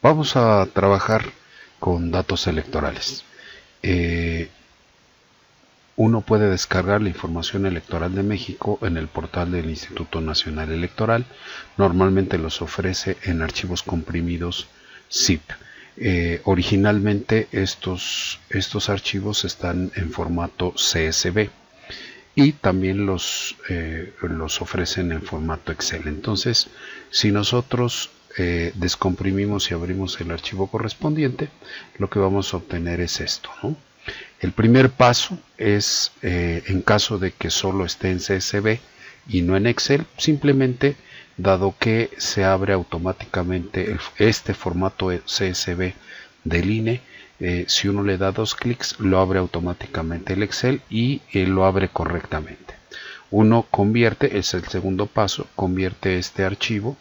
Vamos a trabajar con datos electorales. Uno puede descargar la información electoral de México en el portal del Instituto Nacional Electoral. Normalmente los ofrece en archivos comprimidos zip. Originalmente estos archivos están en formato CSV y también los ofrecen en formato Excel. Entonces, si nosotros descomprimimos y abrimos el archivo correspondiente, lo que vamos a obtener es esto, ¿no? El primer paso es, en caso de que solo esté en CSV y no en Excel, simplemente, dado que se abre automáticamente este formato CSV del INE, si uno le da 2 clics, lo abre automáticamente el Excel y lo abre correctamente. Uno convierte, es el segundo paso, convierte este archivo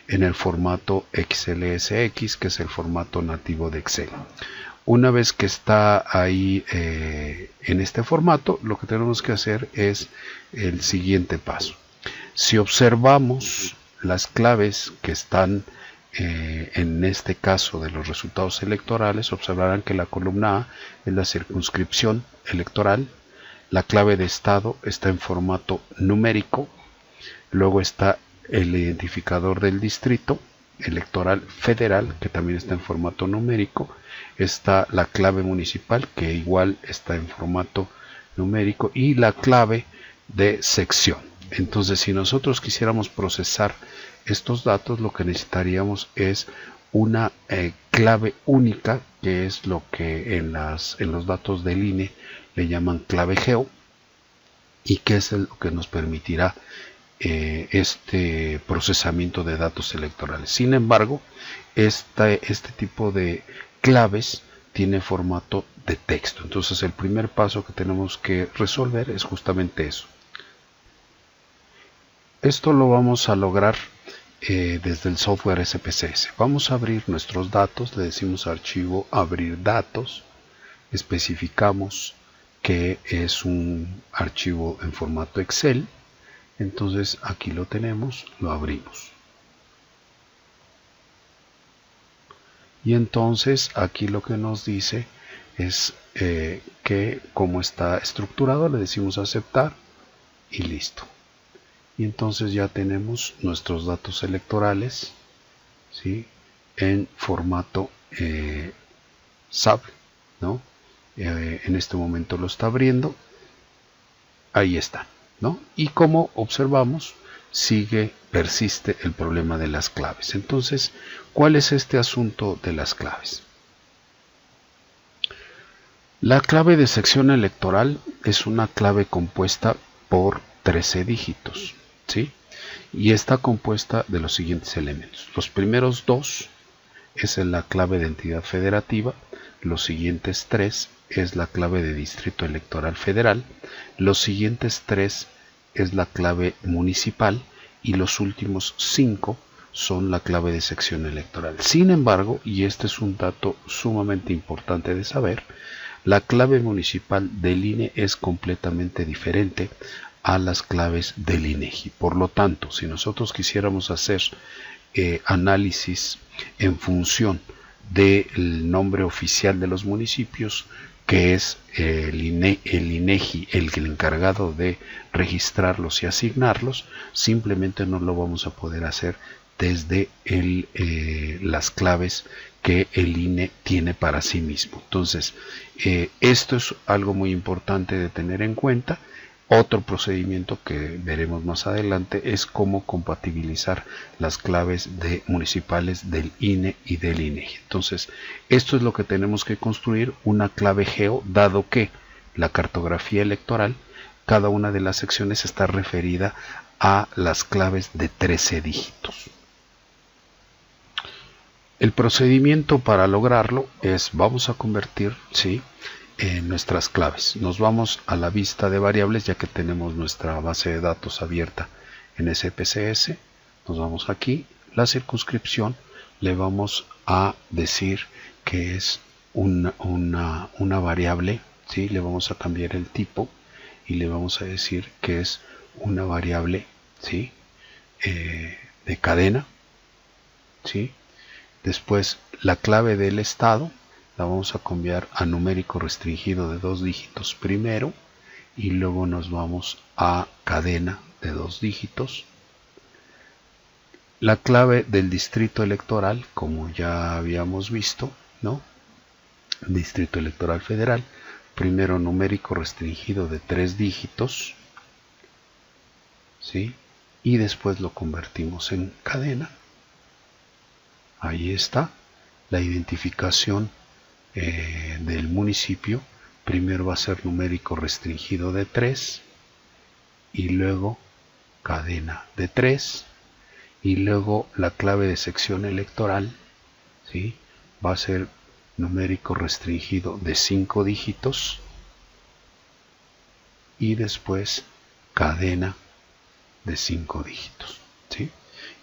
en el formato XLSX, que es el formato nativo de Excel. Una vez que está ahí en este formato, lo que tenemos que hacer es el siguiente paso. Si observamos las claves que están en este caso de los resultados electorales, observarán que la columna A es la circunscripción electoral, la clave de estado está en formato numérico, luego está el identificador del distrito electoral federal, que también está en formato numérico, está la clave municipal, que igual está en formato numérico, y la clave de sección. Entonces, si nosotros quisiéramos procesar estos datos, lo que necesitaríamos es una clave única, que es lo que en los datos del INE le llaman clave geo, y que es lo que nos permitirá este procesamiento de datos electorales. Sin embargo, este tipo de claves tiene formato de texto. Entonces, el primer paso que tenemos que resolver es justamente eso. Esto lo vamos a lograr desde el software SPSS. Vamos a abrir nuestros datos, le decimos archivo abrir datos, especificamos que es un archivo en formato Excel. Entonces aquí lo tenemos, lo abrimos. Y entonces aquí lo que nos dice es que como está estructurado, le decimos aceptar y listo. Y entonces ya tenemos nuestros datos electorales, ¿sí?, en formato SAP, ¿no? En este momento lo está abriendo. Ahí está, ¿no? Y como observamos, persiste el problema de las claves. Entonces, ¿cuál es este asunto de las claves? La clave de sección electoral es una clave compuesta por 13 dígitos, ¿sí? Y está compuesta de los siguientes elementos. Los primeros 2 es la clave de entidad federativa, los siguientes 3 es la clave de distrito electoral federal, los siguientes 3 es la clave municipal y los últimos 5 son la clave de sección electoral. Sin embargo, y este es un dato sumamente importante de saber, la clave municipal del INE es completamente diferente a las claves del INEGI. Por lo tanto, si nosotros quisiéramos hacer análisis en función del nombre oficial de los municipios, que es el INEGI el encargado de registrarlos y asignarlos, simplemente no lo vamos a poder hacer desde las claves que el INE tiene para sí mismo. Entonces, esto es algo muy importante de tener en cuenta. Otro procedimiento que veremos más adelante es cómo compatibilizar las claves municipales del INE y del INEGI. Entonces, esto es lo que tenemos que construir, una clave geo, dado que la cartografía electoral, cada una de las secciones está referida a las claves de 13 dígitos. El procedimiento para lograrlo es, vamos a convertir, ¿sí?, nuestras claves. Nos vamos a la vista de variables, ya que tenemos nuestra base de datos abierta en SPSS. Nos vamos aquí, la circunscripción, le vamos a decir que es una variable, ¿sí? Le vamos a cambiar el tipo y le vamos a decir que es una variable, ¿sí?, de cadena, ¿sí? Después la clave del estado la vamos a cambiar a numérico restringido de 2 dígitos primero, y luego nos vamos a cadena de 2 dígitos. La clave del distrito electoral, como ya habíamos visto, ¿no? Distrito Electoral Federal, primero numérico restringido de 3 dígitos, ¿sí? Y después lo convertimos en cadena. Ahí está la identificación del municipio. Primero va a ser numérico restringido de 3, y luego cadena de 3, y luego la clave de sección electoral, ¿sí? Va a ser numérico restringido de 5 dígitos, y después cadena de 5 dígitos, ¿sí?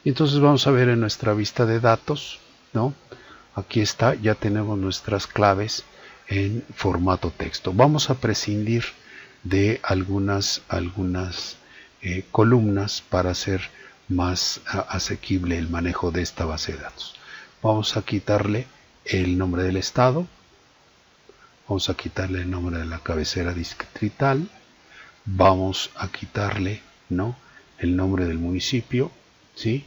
Y entonces vamos a ver en nuestra vista de datos, ¿no? Aquí está, ya tenemos nuestras claves en formato texto. Vamos a prescindir de algunas columnas para hacer más asequible el manejo de esta base de datos. Vamos a quitarle el nombre del estado, vamos a quitarle el nombre de la cabecera distrital, vamos a quitarle, ¿no?, el nombre del municipio, ¿sí?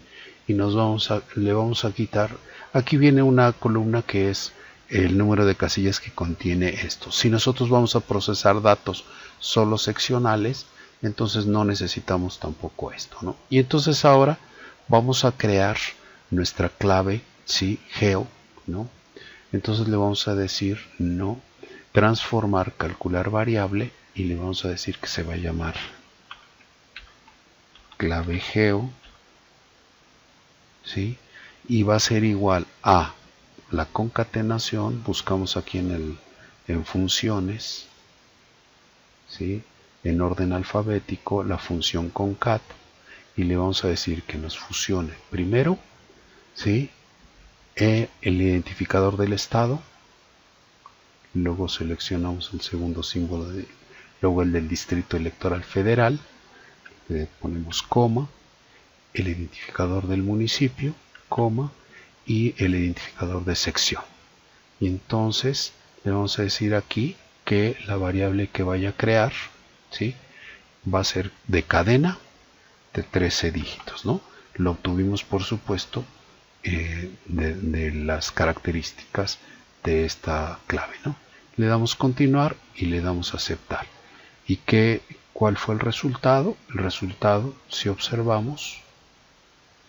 Y le vamos a quitar, aquí viene una columna que es el número de casillas que contiene esto. Si nosotros vamos a procesar datos solo seccionales, entonces no necesitamos tampoco esto, ¿no? Y entonces ahora vamos a crear nuestra clave, ¿sí?, geo, ¿no? Entonces le vamos a decir, no, transformar, calcular variable, y le vamos a decir que se va a llamar clave geo, ¿sí? Y va a ser igual a la concatenación. Buscamos aquí en funciones, ¿sí?, en orden alfabético, la función concat, y le vamos a decir que nos fusione primero, ¿sí?, el identificador del estado, luego seleccionamos el segundo símbolo, luego el del distrito electoral federal, le ponemos coma, el identificador del municipio, coma, y el identificador de sección. Y entonces le vamos a decir aquí que la variable que vaya a crear, ¿sí?, va a ser de cadena de 13 dígitos, ¿no? Lo obtuvimos, por supuesto, de las características de esta clave, ¿no? Le damos continuar y le damos aceptar. ¿Y cuál fue el resultado? El resultado, si observamos,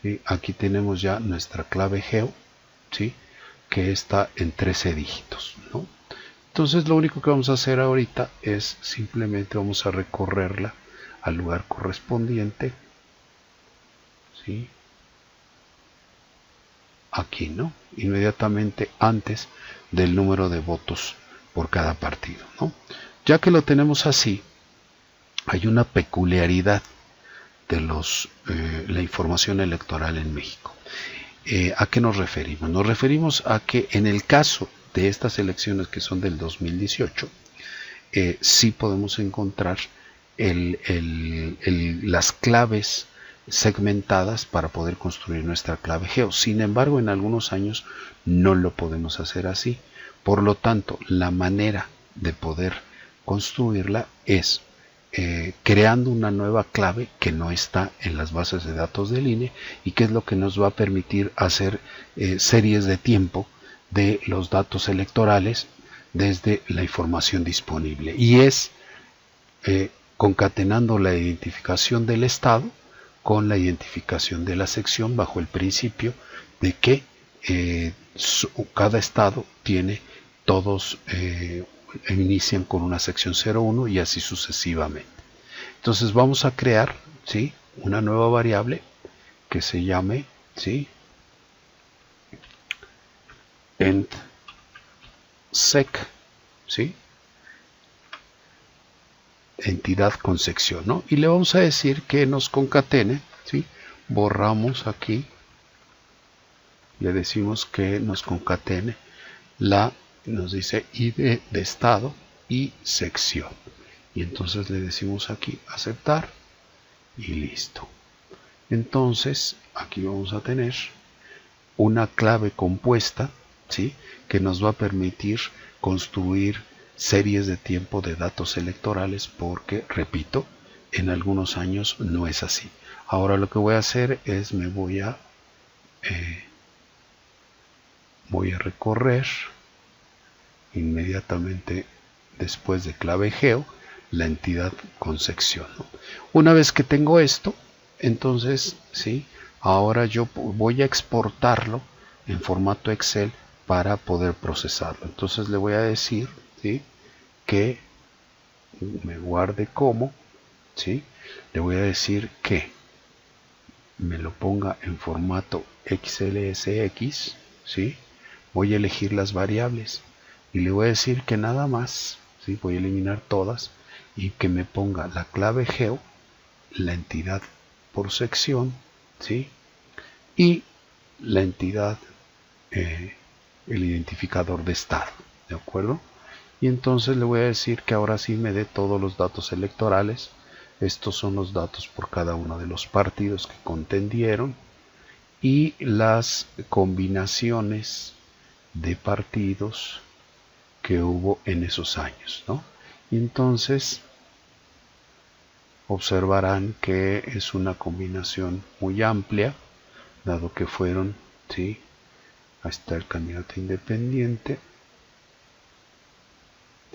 ¿sí?, aquí tenemos ya nuestra clave geo, ¿sí?, que está en 13 dígitos, ¿no? Entonces lo único que vamos a hacer ahorita es simplemente vamos a recorrerla al lugar correspondiente, ¿sí?, aquí, ¿no?, inmediatamente antes del número de votos por cada partido, ¿no? Ya que lo tenemos así, hay una peculiaridad de la información electoral en México. ¿A qué nos referimos? Nos referimos a que en el caso de estas elecciones que son del 2018, sí podemos encontrar las claves segmentadas para poder construir nuestra clave geo. Sin embargo, en algunos años no lo podemos hacer así. Por lo tanto, la manera de poder construirla es creando una nueva clave que no está en las bases de datos del INE, y que es lo que nos va a permitir hacer series de tiempo de los datos electorales desde la información disponible, y es concatenando la identificación del estado con la identificación de la sección, bajo el principio de que cada estado tiene todos inician con una sección 01 y así sucesivamente. Entonces vamos a crear, ¿sí?, una nueva variable que se llame, ¿sí?, ENTSEC, ¿sí?, entidad con sección, ¿no? Y le vamos a decir que nos concatene, ¿sí? Borramos aquí, le decimos que nos concatene nos dice ID de estado y sección, y entonces le decimos aquí aceptar y listo. Entonces aquí vamos a tener una clave compuesta, ¿sí?, que nos va a permitir construir series de tiempo de datos electorales, porque, repito, en algunos años no es así. Ahora lo que voy a hacer es voy a recorrer inmediatamente después de clave geo la entidad con sección, ¿no? Una vez que tengo esto, entonces, ¿sí?, ahora yo voy a exportarlo en formato Excel para poder procesarlo. Entonces le voy a decir, ¿sí?, que me guarde como, ¿sí?, le voy a decir que me lo ponga en formato XLSX, ¿sí?, voy a elegir las variables y le voy a decir que nada más, ¿sí?, voy a eliminar todas y que me ponga la clave geo, la entidad por sección, ¿sí?, y la entidad, el identificador de estado, ¿de acuerdo? Y entonces le voy a decir que ahora sí me dé todos los datos electorales. Estos son los datos por cada uno de los partidos que contendieron y las combinaciones de partidos que hubo en esos años, ¿no? Y entonces observarán que es una combinación muy amplia, dado que fueron, ¿sí?, hasta el candidato independiente,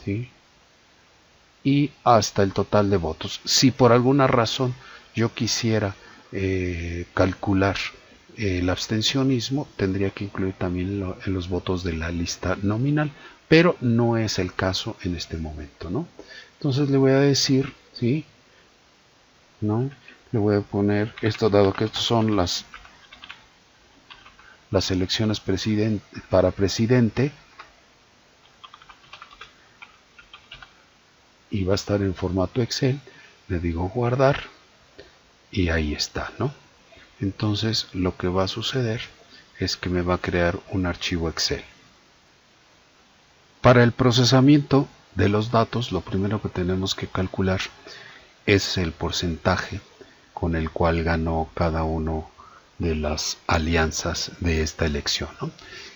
¿sí?, y hasta el total de votos. Si por alguna razón yo quisiera calcular el abstencionismo, tendría que incluir también en los votos de la lista nominal, pero no es el caso en este momento, ¿no? Entonces le voy a decir, ¿sí?, ¿no?, le voy a poner esto, dado que estos son las elecciones para presidente, y va a estar en formato Excel, le digo guardar y ahí está, ¿no? Entonces lo que va a suceder es que me va a crear un archivo Excel. Para el procesamiento de los datos, lo primero que tenemos que calcular es el porcentaje con el cual ganó cada uno de las alianzas de esta elección, ¿no?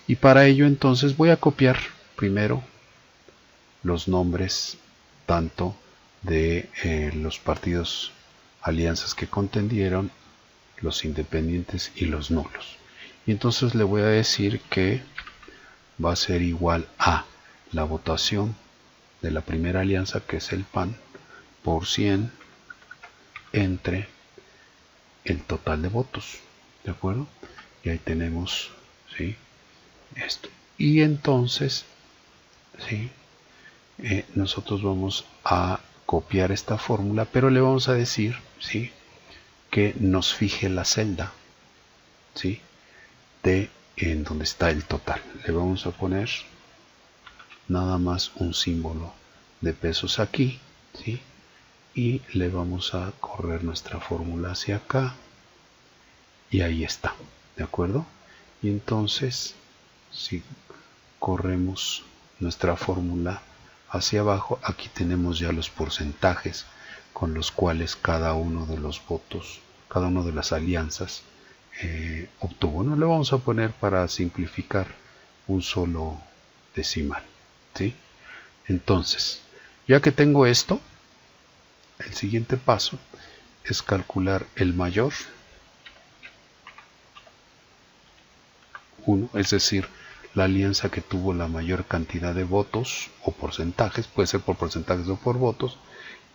Y para ello entonces voy a copiar primero los nombres tanto de los partidos, alianzas que contendieron, los independientes y los nulos. Y entonces le voy a decir que va a ser igual a la votación de la primera alianza, que es el PAN, por 100 entre el total de votos, ¿de acuerdo? Y ahí tenemos, ¿sí?, esto. Y entonces, ¿sí?, nosotros vamos a copiar esta fórmula, pero le vamos a decir, ¿sí?, que nos fije la celda, ¿sí?, de en donde está el total. Le vamos a poner nada más un símbolo de pesos aquí, ¿sí?, y le vamos a correr nuestra fórmula hacia acá y ahí está, ¿de acuerdo? Y entonces, si corremos nuestra fórmula hacia abajo, aquí tenemos ya los porcentajes con los cuales cada uno de los votos, cada una de las alianzas obtuvo. No le vamos a poner, para simplificar, un solo decimal, ¿sí? Entonces, ya que tengo esto, el siguiente paso es calcular el mayor 1, es decir, la alianza que tuvo la mayor cantidad de votos o porcentajes, puede ser por porcentajes o por votos,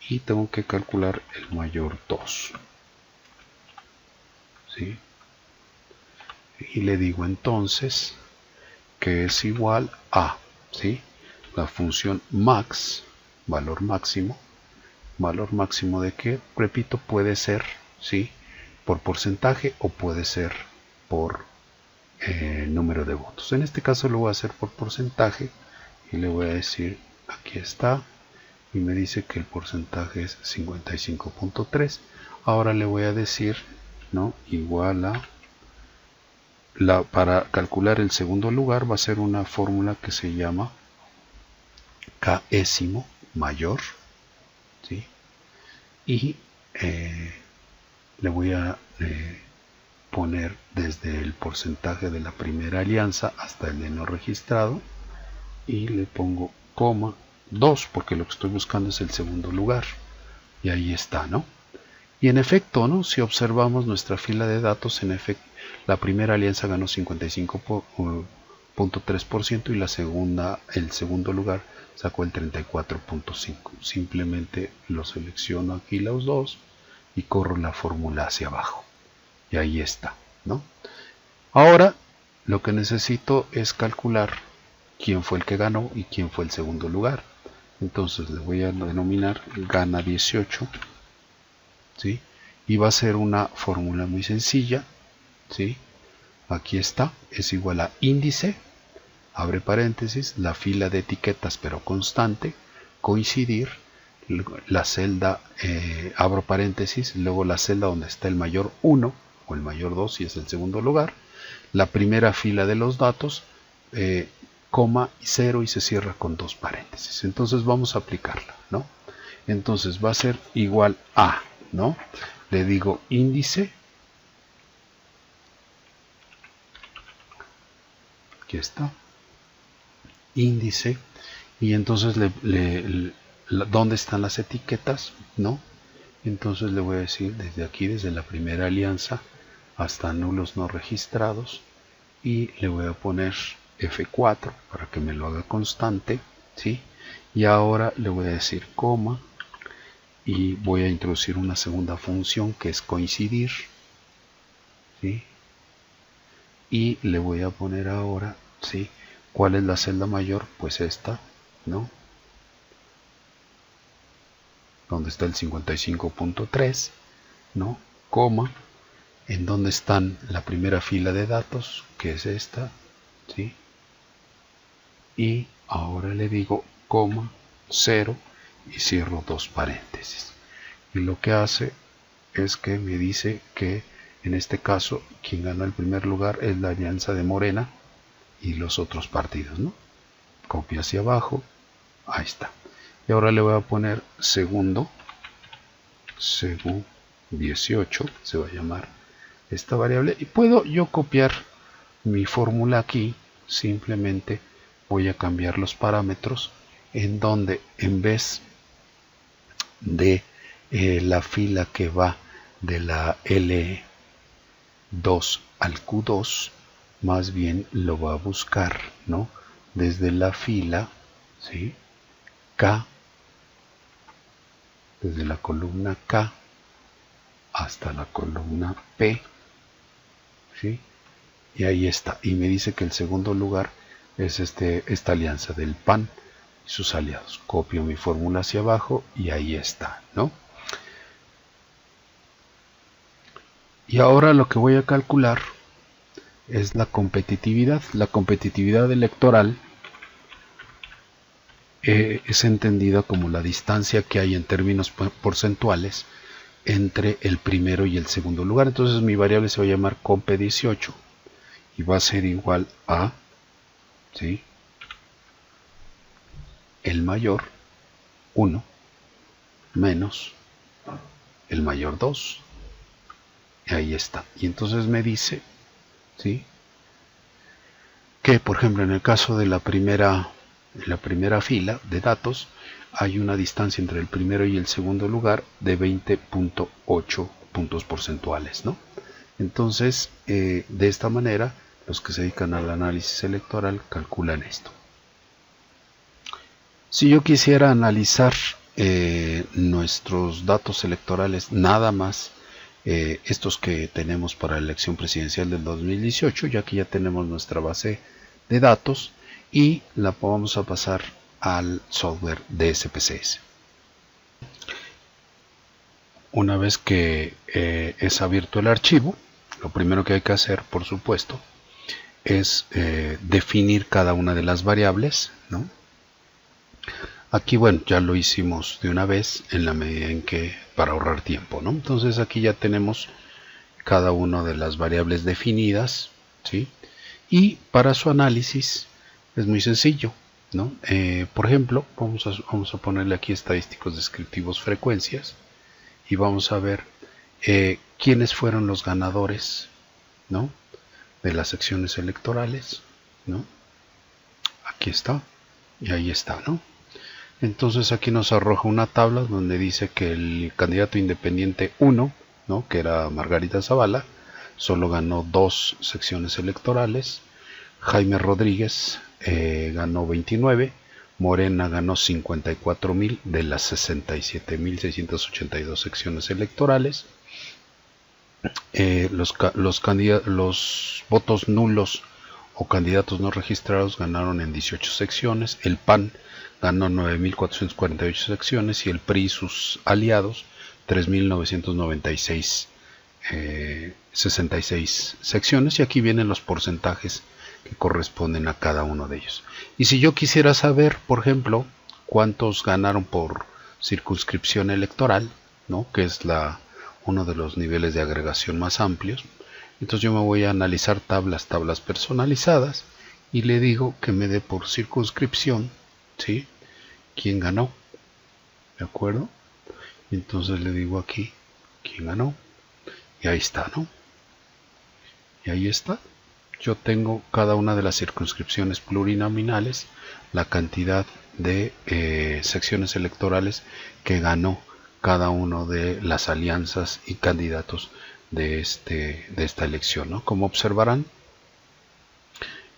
y tengo que calcular el mayor 2, ¿sí? Y le digo entonces que es igual a, ¿sí?, la función max, valor máximo de que, repito, puede ser, ¿sí?, por porcentaje o puede ser por número de votos. En este caso lo voy a hacer por porcentaje y le voy a decir, aquí está, y me dice que el porcentaje es 55.3. Ahora le voy a decir, ¿no?, igual a para calcular el segundo lugar va a ser una fórmula que se llama Késimo mayor, ¿sí?, y le voy a poner desde el porcentaje de la primera alianza hasta el de no registrado y le pongo coma 2 porque lo que estoy buscando es el segundo lugar y ahí está, ¿no? Y en efecto, ¿no? Si observamos nuestra fila de datos, en efecto, la primera alianza ganó 55.3% y la segunda, el segundo lugar sacó el 34.5%. Simplemente lo selecciono aquí los dos y corro la fórmula hacia abajo. Y ahí está, ¿no? Ahora lo que necesito es calcular quién fue el que ganó y quién fue el segundo lugar. Entonces le voy a denominar gana 18, ¿sí? Y va a ser una fórmula muy sencilla, ¿sí? Aquí está, es igual a índice, abre paréntesis, la fila de etiquetas pero constante, coincidir, la celda, abro paréntesis, luego la celda donde está el mayor 1 o el mayor 2 si es el segundo lugar, la primera fila de los datos, coma 0 y se cierra con dos paréntesis. Entonces vamos a aplicarla, ¿no? Entonces va a ser igual a, ¿no? Le digo índice, aquí está, índice, y entonces ¿dónde están las etiquetas? ¿No? Entonces le voy a decir desde aquí, desde la primera alianza hasta nulos no registrados, y le voy a poner F4 para que me lo haga constante, ¿sí? Y ahora le voy a decir coma y voy a introducir una segunda función que es coincidir, ¿sí? Y le voy a poner ahora, ¿sí? ¿Cuál es la celda mayor? Pues esta, ¿no? Donde está el 55.3, ¿no? Coma, en donde están la primera fila de datos, que es esta, ¿sí? Y ahora le digo coma 0 y cierro dos paréntesis. Y lo que hace es que me dice que en este caso quien ganó el primer lugar es la alianza de Morena y los otros partidos, ¿no? Copio hacia abajo, ahí está. Y ahora le voy a poner segundo, segu 18, se va a llamar esta variable, y puedo yo copiar mi fórmula aquí, simplemente voy a cambiar los parámetros en donde en vez de la fila que va de la L2 al Q2, más bien lo va a buscar, ¿no? Desde la fila, ¿sí? K, desde la columna K hasta la columna P, ¿sí? Y ahí está, y me dice que el segundo lugar es esta alianza del PAN y sus aliados. Copio mi fórmula hacia abajo y ahí está, ¿no? Y ahora lo que voy a calcular es la competitividad. La competitividad electoral es entendida como la distancia que hay en términos porcentuales entre el primero y el segundo lugar. Entonces mi variable se va a llamar comp18 y va a ser igual a, ¿sí?, el mayor 1 menos el mayor 2. Y ahí está. Y entonces me dice, ¿sí?, que por ejemplo en el caso de la primera fila de datos hay una distancia entre el primero y el segundo lugar de 20.8 puntos porcentuales, ¿no? Entonces de esta manera los que se dedican al análisis electoral calculan esto. Si yo quisiera analizar nuestros datos electorales nada más, estos que tenemos para la elección presidencial del 2018, ya que ya tenemos nuestra base de datos y la vamos a pasar al software de SPSS. Una vez que es abierto el archivo, lo primero que hay que hacer, por supuesto, es definir cada una de las variables, ¿no? Aquí, bueno, ya lo hicimos de una vez en la medida en que, para ahorrar tiempo, ¿no? Entonces aquí ya tenemos cada una de las variables definidas, ¿sí? Y para su análisis es muy sencillo, ¿no? Por ejemplo, vamos a ponerle aquí estadísticos descriptivos frecuencias y vamos a ver quiénes fueron los ganadores ¿no? De las secciones electorales, ¿no? Aquí está, y ahí está, ¿no? Entonces aquí nos arroja una tabla donde dice que el candidato independiente 1, ¿no? Que era Margarita Zavala, solo ganó 2 secciones electorales. Jaime Rodríguez ganó 29, Morena ganó 54.000 de las 67.682 secciones electorales. Los votos nulos o candidatos no registrados ganaron en 18 secciones. El PAN ganó 9.448 secciones y el PRI y sus aliados 3.996 66 secciones, y aquí vienen los porcentajes que corresponden a cada uno de ellos. Y si yo quisiera saber, por ejemplo, cuántos ganaron por circunscripción electoral, ¿no? Que es uno de los niveles de agregación más amplios, entonces yo me voy a analizar tablas personalizadas y le digo que me dé por circunscripción, ¿sí? ¿Quién ganó? ¿De acuerdo? Y entonces le digo aquí, ¿quién ganó? Y ahí está, ¿no? Y ahí está. Yo tengo cada una de las circunscripciones plurinominales, la cantidad de secciones electorales que ganó cada uno de las alianzas y candidatos de esta elección, ¿no? Como observarán,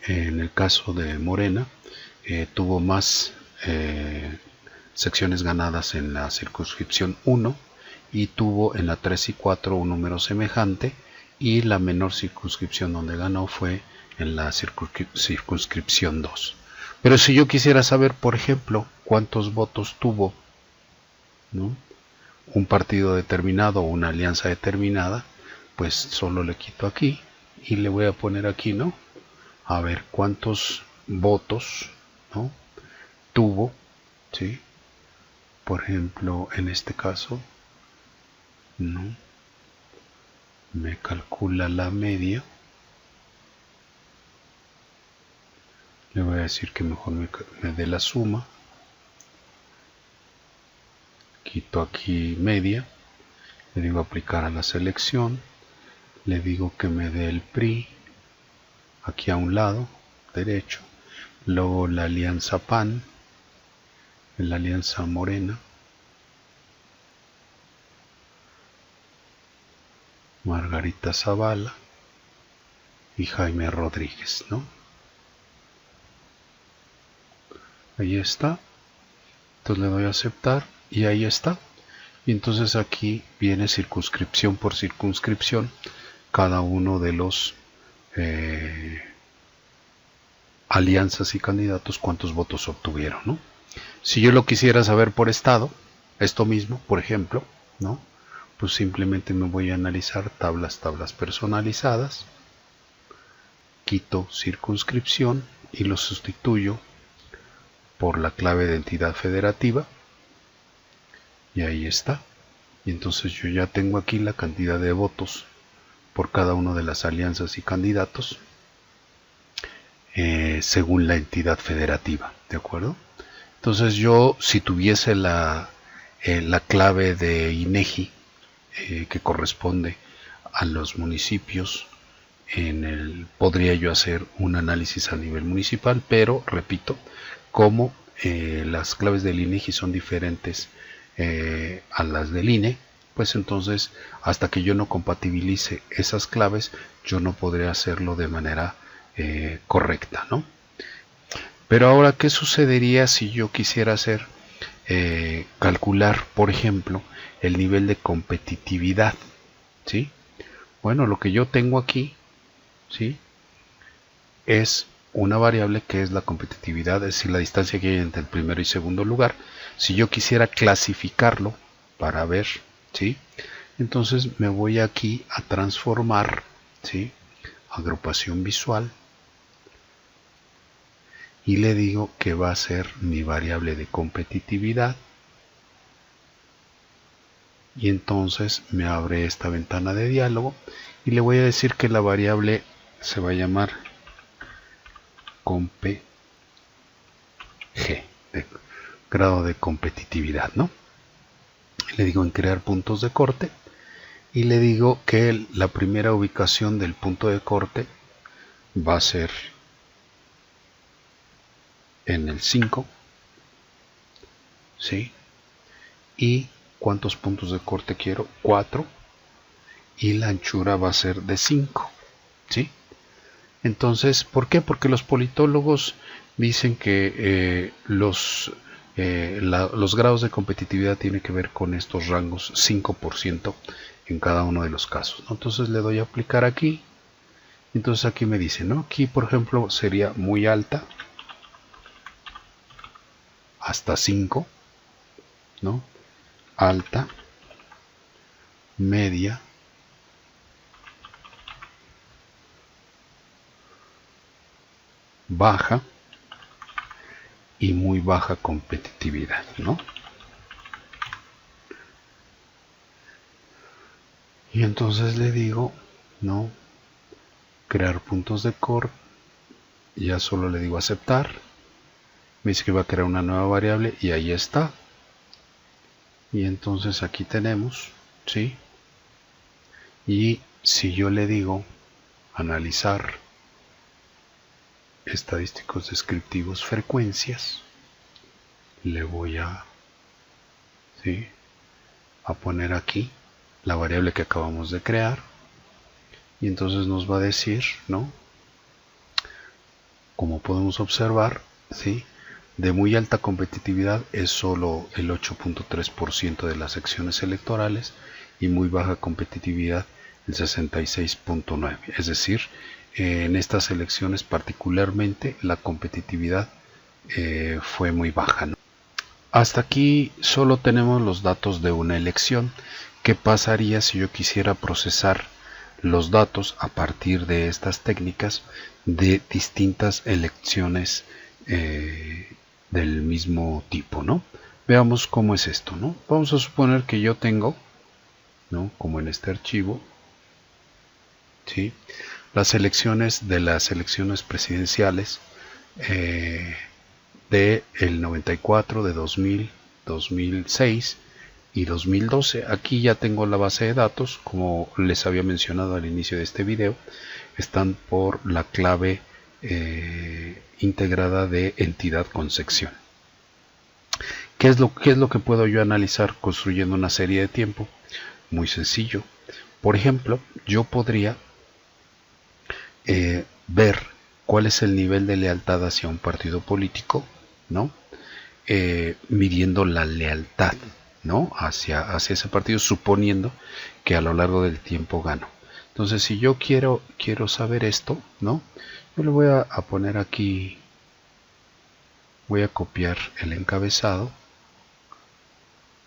en el caso de Morena, tuvo más secciones ganadas en la circunscripción 1 y tuvo en la 3 y 4 un número semejante, y la menor circunscripción donde ganó fue en la circunscripción 2. Pero si yo quisiera saber, por ejemplo, cuántos votos tuvo, ¿no?, un partido determinado o una alianza determinada, pues solo le quito aquí y le voy a poner aquí, ¿no? A ver cuántos votos, ¿no?, tuvo, ¿sí? Por ejemplo, en este caso, ¿no?, me calcula la media. Le voy a decir que mejor me dé la suma. Quito aquí media. Le digo aplicar a la selección. Le digo que me dé el PRI. Aquí a un lado derecho. Luego la alianza PAN. La alianza Morena. Margarita Zavala y Jaime Rodríguez, ¿no? Ahí está. Entonces le doy a aceptar y ahí está. Y entonces aquí viene circunscripción por circunscripción cada uno de los alianzas y candidatos cuántos votos obtuvieron, ¿no? Si yo lo quisiera saber por estado, esto mismo, por ejemplo, ¿no?, pues simplemente me voy a analizar tablas personalizadas, quito circunscripción y lo sustituyo por la clave de entidad federativa y ahí está. Y entonces yo ya tengo aquí la cantidad de votos por cada una de las alianzas y candidatos según la entidad federativa, ¿de acuerdo? Entonces yo, si tuviese la clave de INEGI que corresponde a los municipios, podría yo hacer un análisis a nivel municipal, pero repito, como las claves del INEGI son diferentes a las del INE, pues entonces hasta que yo no compatibilice esas claves, yo no podré hacerlo de manera correcta, ¿no? Pero ahora, ¿qué sucedería si yo quisiera hacer calcular, por ejemplo, el nivel de competitividad? ¿Sí? Bueno, lo que yo tengo aquí, ¿sí?, es una variable que es la competitividad, es decir, la distancia que hay entre el primero y segundo lugar. Si yo quisiera clasificarlo para ver, ¿sí?, entonces me voy aquí a transformar, ¿sí?, agrupación visual, y le digo que va a ser mi variable de competitividad, y entonces me abre esta ventana de diálogo y le voy a decir que la variable se va a llamar comp G, de grado de competitividad, ¿no? Le digo en crear puntos de corte y le digo que la primera ubicación del punto de corte va a ser en el 5, ¿sí? Y cuántos puntos de corte quiero, 4, y la anchura va a ser de 5, ¿sí? Entonces, ¿por qué? Porque los politólogos dicen que los grados de competitividad tienen que ver con estos rangos 5% en cada uno de los casos, ¿no? Entonces le doy a aplicar aquí. Entonces aquí me dice, ¿no? Aquí, por ejemplo, sería muy alta, hasta 5, ¿no? Alta, media, baja y muy baja competitividad, ¿no? Y entonces le digo, ¿no? Crear puntos de corte, ya solo le digo aceptar, me dice que va a crear una nueva variable y ahí está. Y entonces aquí tenemos, ¿sí? Y si yo le digo analizar estadísticos descriptivos frecuencias, le voy a, ¿sí?, a poner aquí la variable que acabamos de crear, y entonces nos va a decir, ¿no? Como podemos observar, ¿sí?, de muy alta competitividad es solo el 8.3% de las secciones electorales y muy baja competitividad el 66.9%. Es decir, en estas elecciones particularmente la competitividad fue muy baja, ¿no? Hasta aquí solo tenemos los datos de una elección. ¿Qué pasaría si yo quisiera procesar los datos a partir de estas técnicas de distintas elecciones del mismo tipo, ¿no? Veamos cómo es esto, ¿no? Vamos a suponer que yo tengo, ¿no?, como en este archivo, ¿sí?, las elecciones de las elecciones presidenciales de el 94, de 2000, 2006 y 2012. Aquí ya tengo la base de datos, como les había mencionado al inicio de este video, están por la clave integrada de entidad con sección. ¿Qué es lo que puedo yo analizar construyendo una serie de tiempo? Muy sencillo. Por ejemplo, yo podría ver cuál es el nivel de lealtad hacia un partido político, ¿no? Midiendo la lealtad, ¿no?, hacia ese partido, suponiendo que a lo largo del tiempo gano. Entonces, si yo quiero saber esto, ¿no?, yo le voy a poner aquí, voy a copiar el encabezado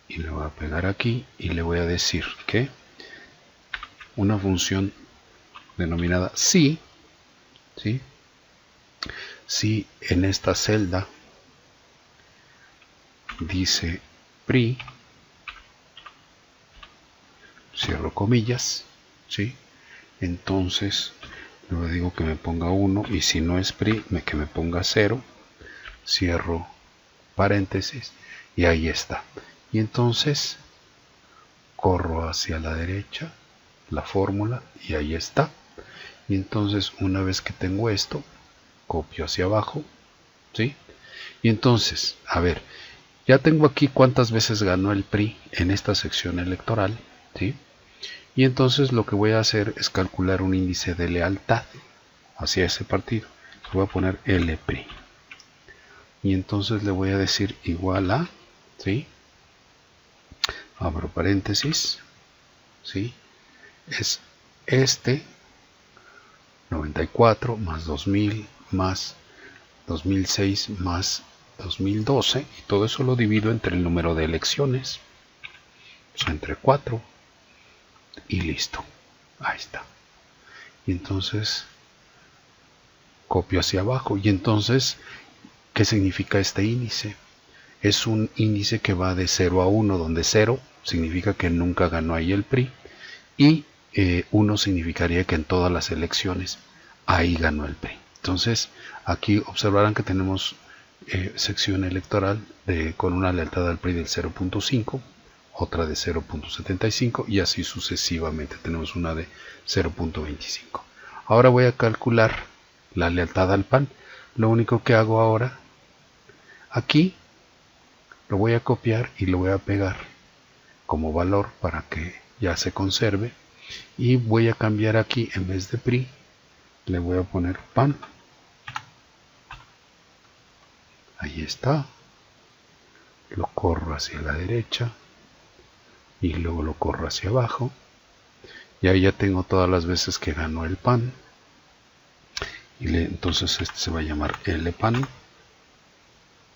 y le voy a pegar aquí y le voy a decir que una función denominada si en esta celda dice PRI, cierro comillas, ¿sí?, entonces le digo que me ponga 1, y si no es PRI, que me ponga 0, cierro paréntesis, y ahí está. Y entonces corro hacia la derecha la fórmula y ahí está. Y entonces, una vez que tengo esto, copio hacia abajo, ¿sí? Y entonces, a ver, ya tengo aquí cuántas veces ganó el PRI en esta sección electoral, ¿sí? Y entonces lo que voy a hacer es calcular un índice de lealtad hacia ese partido. Voy a poner LPRI. Y entonces le voy a decir igual a, ¿sí?, abro paréntesis, ¿sí?, es este 94 más 2000 más 2006 más 2012, y todo eso lo divido entre el número de elecciones, o sea, entre 4, y listo. Ahí está. Y entonces copio hacia abajo. Y entonces, ¿qué significa este índice? Es un índice que va de 0 a 1, donde 0 significa que nunca ganó ahí el PRI, y 1 significaría que en todas las elecciones ahí ganó el PRI. Entonces, aquí observarán que tenemos sección electoral con una lealtad al PRI del 0.5, otra de 0.75 y así sucesivamente. Tenemos una de 0.25. Ahora voy a calcular la lealtad al pan. Lo único que hago ahora, aquí lo voy a copiar y lo voy a pegar como valor para que ya se conserve, y voy a cambiar aquí, en vez de PRI le voy a poner PAN. Ahí está. Lo corro hacia la derecha y luego lo corro hacia abajo, y ahí ya tengo todas las veces que ganó el PAN, y entonces este se va a llamar LPAN,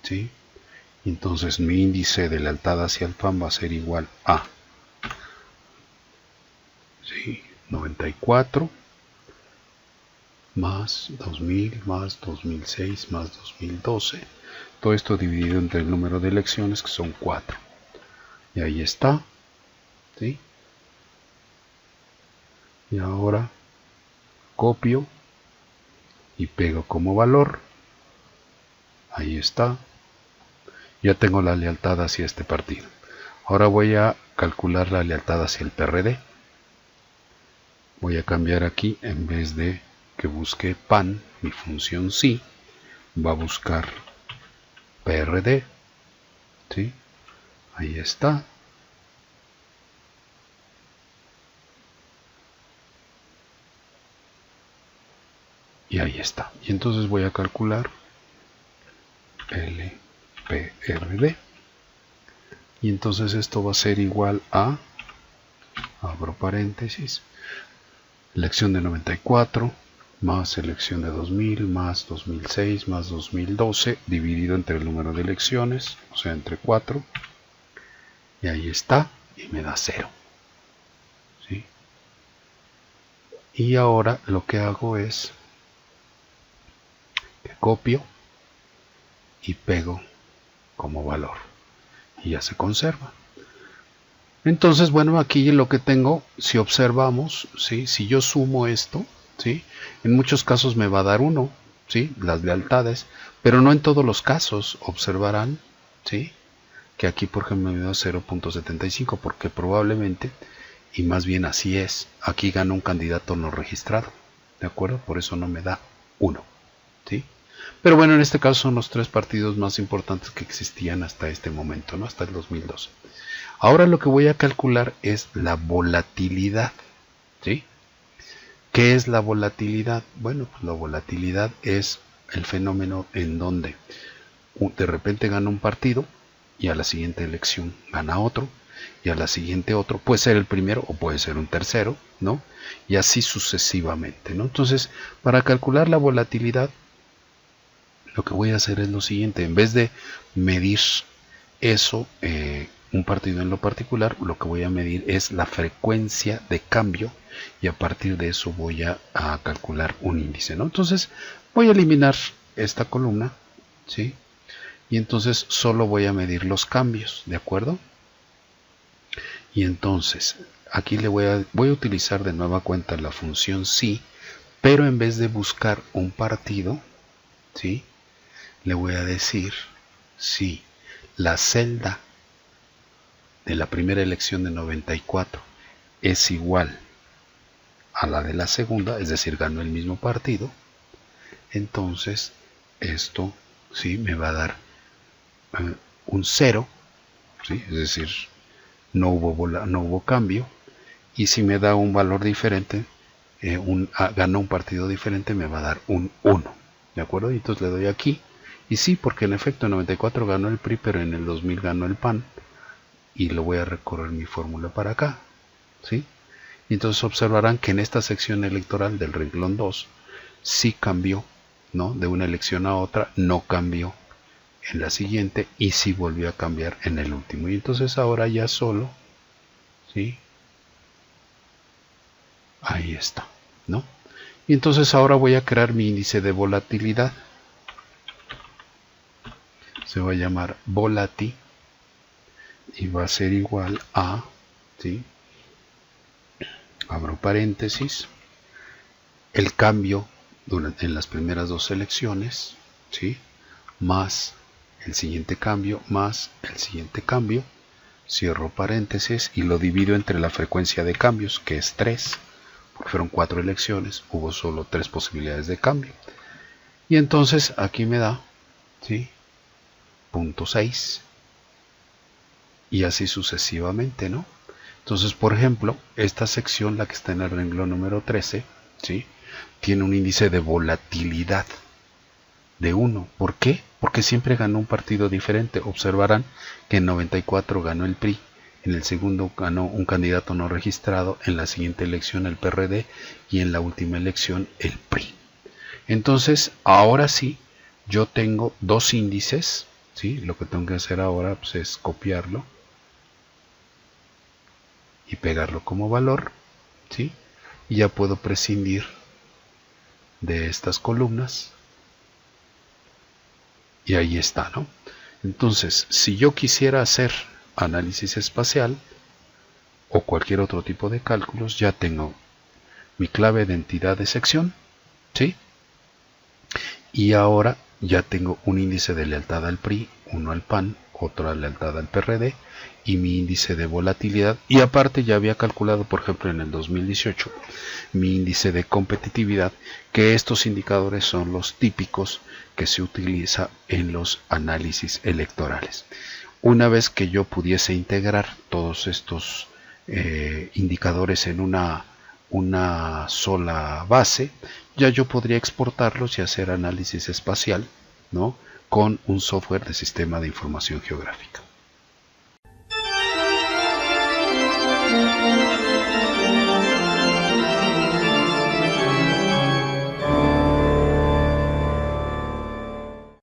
¿sí? Entonces mi índice de lealtad hacia el PAN va a ser igual a 94 más 2000 más 2006 más 2012. Todo esto dividido entre el número de elecciones, que son 4. Y ahí está. ¿Sí? Y ahora copio y pego como valor. Ahí está. Ya tengo la lealtad hacia este partido. Ahora voy a calcular la lealtad hacia el PRD. Voy a cambiar aquí, en vez de que busque PAN, mi función sí va a buscar PRD. ¿Sí? Ahí está. Y ahí está. Y entonces voy a calcular LPRD. Y entonces esto va a ser igual a, abro paréntesis, elección de 94 más elección de 2000 más 2006 más 2012 dividido entre el número de elecciones, o sea, entre 4. Y ahí está. Y me da 0. ¿Sí? Y ahora lo que hago es que copio y pego como valor. Y ya se conserva. Entonces, bueno, aquí lo que tengo, si observamos, ¿sí? Si yo sumo esto, ¿sí? En muchos casos me va a dar 1, ¿sí? Las lealtades, pero no en todos los casos. Observarán, ¿sí? Que aquí, por ejemplo, me da 0.75, porque probablemente, y más bien así es, aquí gana un candidato no registrado, ¿de acuerdo? Por eso no me da 1, ¿sí? Pero bueno, en este caso son los 3 partidos más importantes que existían hasta este momento, ¿no? Hasta el 2012. Ahora lo que voy a calcular es la volatilidad, ¿sí? ¿Qué es la volatilidad? Bueno, pues la volatilidad es el fenómeno en donde de repente gana un partido y a la siguiente elección gana otro, y a la siguiente otro, puede ser el primero o puede ser un tercero, ¿no? Y así sucesivamente, ¿no? Entonces, para calcular la volatilidad, lo que voy a hacer es lo siguiente: en vez de medir eso, un partido en lo particular, lo que voy a medir es la frecuencia de cambio, y a partir de eso voy a calcular un índice, ¿no? Entonces voy a eliminar esta columna, ¿sí? Y entonces solo voy a medir los cambios, ¿de acuerdo? Y entonces aquí voy a utilizar de nueva cuenta la función sí, pero en vez de buscar un partido, ¿sí? Le voy a decir si la celda de la primera elección de 94 es igual a la de la segunda, es decir, ganó el mismo partido, entonces esto sí me va a dar un 0, ¿sí? Es decir, no hubo cambio. Y si me da un valor diferente, ganó un partido diferente, me va a dar un 1, ¿de acuerdo? Y entonces le doy aquí. Y sí, porque en efecto en 94 ganó el PRI, pero en el 2000 ganó el PAN. Y lo voy a recorrer mi fórmula para acá, ¿sí? Y entonces observarán que en esta sección electoral del renglón 2 sí cambió, ¿no? De una elección a otra, no cambió en la siguiente, y sí volvió a cambiar en el último. Y entonces ahora ya solo, ¿sí? Ahí está, ¿no? Y entonces ahora voy a crear mi índice de volatilidad. Se va a llamar volati y va a ser igual a, ¿sí? Abro paréntesis, el cambio en las primeras 2 elecciones, ¿sí? Más el siguiente cambio, más el siguiente cambio, cierro paréntesis y lo divido entre la frecuencia de cambios, que es 3, porque fueron 4 elecciones, hubo solo 3 posibilidades de cambio. Y entonces aquí me da, ¿sí?, 0.6 y así sucesivamente, ¿no? Entonces, por ejemplo, esta sección, la que está en el renglón número 13, ¿sí?, tiene un índice de volatilidad de 1. ¿Por qué? Porque siempre ganó un partido diferente. Observarán que en 94 ganó el PRI, en el segundo ganó un candidato no registrado, en la siguiente elección el PRD y en la última elección el PRI. Entonces, ahora sí, yo tengo dos índices, ¿sí? Lo que tengo que hacer ahora, pues, es copiarlo y pegarlo como valor, ¿sí? Y ya puedo prescindir de estas columnas y ahí está, ¿no? Entonces, si yo quisiera hacer análisis espacial o cualquier otro tipo de cálculos, ya tengo mi clave de entidad de sección, ¿sí? Y ahora ya tengo un índice de lealtad al PRI, uno al PAN, otro de lealtad al PRD y mi índice de volatilidad. Y aparte ya había calculado, por ejemplo, en el 2018, mi índice de competitividad, que estos indicadores son los típicos que se utiliza en los análisis electorales. Una vez que yo pudiese integrar todos estos indicadores en una sola base, ya yo podría exportarlos y hacer análisis espacial, ¿no?, con un software de sistema de información geográfica.